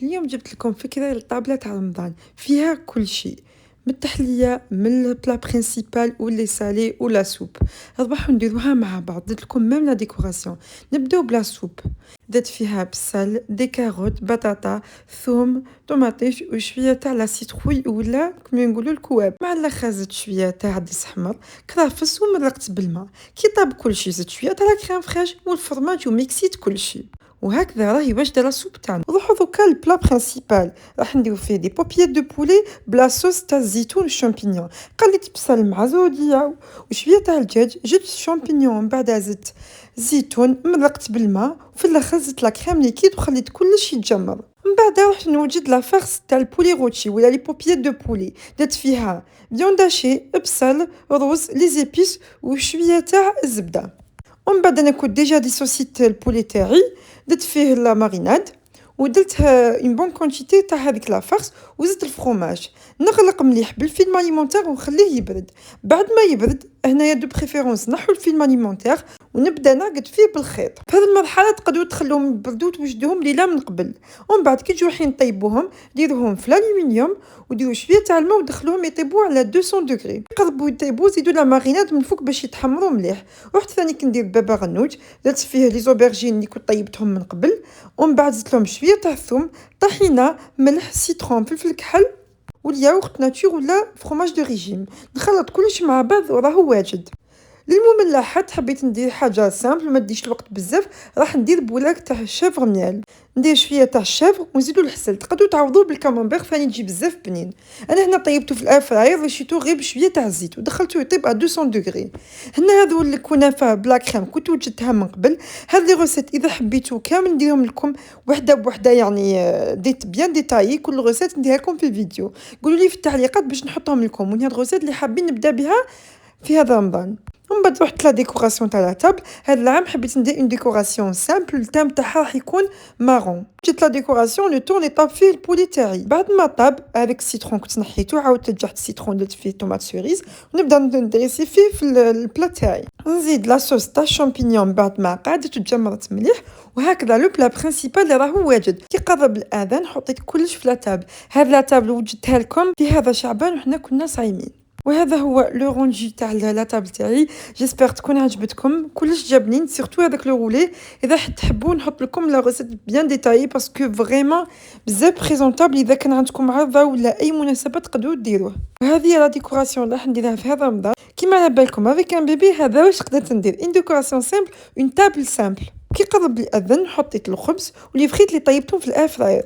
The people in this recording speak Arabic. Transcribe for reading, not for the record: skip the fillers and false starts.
اليوم جبت لكم فكرة لطابلة تاع رمضان فيها كل شيء، من التحلية من البلا برينسيبال ولي سالي ولا سوب. ربحوا نديروها مع بعض. درت لكم ميم لا ديكوراسيون. نبداو بلا سوب. درت فيها بصل دي كاروت بطاطا ثوم طوماطيش وشويه تاع لا سيتروي ولا كما نقولوا الكواب، مع الاخر زدت شويه تاع عدس احمر كرافس ومرقت بالماء. كي طاب كلشي زدت شويه تاع لا كريم فريش والفرماج وميكسيت كلشي، وهكذا راهي واجده لا سوب تاعنا. نروحو دوكا البلا برينسيبال، راح نديرو فيه دي بوبيات دو بولي بلا صوص تاع الزيتون والشامبينيون. قليت بصل مع زوديه وشويه تاع الدجاج، جبت الشامبينيون من بعد زدت زيتون مرقت بالماء، وفي الاخر زدت لا كريم ليكيد وخليت كلشي يتجمر. من بعد رحت نوجد لا فارس تاع البولي روتشي ولا لي بوبيات دو بولي. درت فيها فيوند هاشي بصل روز لي زيبيس وشويه تاع الزبده. ومن بعد انا كنت ديجا ديسوسيت البولي تاعي، درت فيه لا ماريناد ودرت اون بون كونتيتي تاع هذيك لا فارس وزدت الفرomage. نغلق مليح بالفيلم اليمونتير ونخليه يبرد. بعد ما يبرد هنايا دو بريفيرونس نحو الفيلم اليمونتير ونبدا نعقد فيه بالخيط. في هذه المرحله تقدروا تخلوهم يبردوا توجدوهم ليله من قبل، ومن بعد كي تجوا حين طيبوهم ديروهم في الالومنيوم وديروا شويه تاع الماء ودخلوهم يطيبوا على 200 دوغري. يقربوا يطيبوا زيدوا لا ماريناد من فوق باش يتحمروا مليح. رحت ثاني كندير بابا غنوج، درت فيه لي زوبرجين اللي كنت طيبتهم من قبل، ومن بعد زدت لهم شويه تاع الثوم طحينه ملح سيترون فلفل كحل والياغورت ناتور ولا فرomاج دو ريجيم. نخلط كلش مع بعض وراهو واجد. للمملحات حبيت ندير حاجه سامبل ما ديش الوقت بزاف، راح ندير بولاك تاع الشيفر ميال، ندير شويه تاع الشيفر ونزيدو الحسل. تقدروا تعوضوه بالكاممبير ثاني تجي بزاف بنين. انا هنا طيبته في الاير فراير رشيتو غير بشويه تاع الزيت ودخلته يطيب على 200 دوغري. هنا هذو الكنافه بلا كريم كنت وجدتها من قبل. هذه لي روسيت اذا حبيتو كامل نديرهم لكم وحده بوحده، يعني ديت بيان ديتايي كل روسيت نديرها لكم في الفيديو. قولوا لي في التعليقات باش نحطهم لكم، وهاد الروسيت اللي حابين نبدا بها في هذا رمضان. ومن بعد رحت لا ديكوراسيون تاع لا طابل. هذا العام حبيت ندير اون ديكوراسيون سامبل، التام تاعها راح يكون مارون. جيت لا ديكوراسيون لو طور لي طاب فيه البولي تاعي. بعد ما طاب هذاك السيترون كنت نحيتو عاودت رجعت السيترون درت فيه طوماط سوريز ونبدا ندريسي فيه في البلا تاعي. نزيد لا صوص تاع الشامبينيون بعد ما قعدت وتجمرت مليح، وهكذا لو بلا برينسيبال اللي راهو واجد. كي قرب الاذان حطيت كلش في لا طابل. هذه لا طابل وجدتها لكم في هذا شعبان وحنا كنا صايمين. وهذا هو لو رونجي تاع لا طابل تاعي. جيسبر تكون عجبتكم كلش جابنين، سيرتو هذاك لو رولي. اذا تحبوا نحط لكم لا ريسيت بيان ديتايي باسكو فريمون بزاف بريزونطابل. اذا كان عندكم عرضه ولا اي مناسبه تقدروا ديروه. وهذه لا ديكوراسيون راح نديرها في هذا رمضان. كيما على بالكم افيك ان بيبي هذا واش قدرت ندير ان ديكوراسيون سامبل اون طابل سامبل. كي قرب الاذان حطيت الخبز ولي فريت اللي طيبتهم في الاير فراير.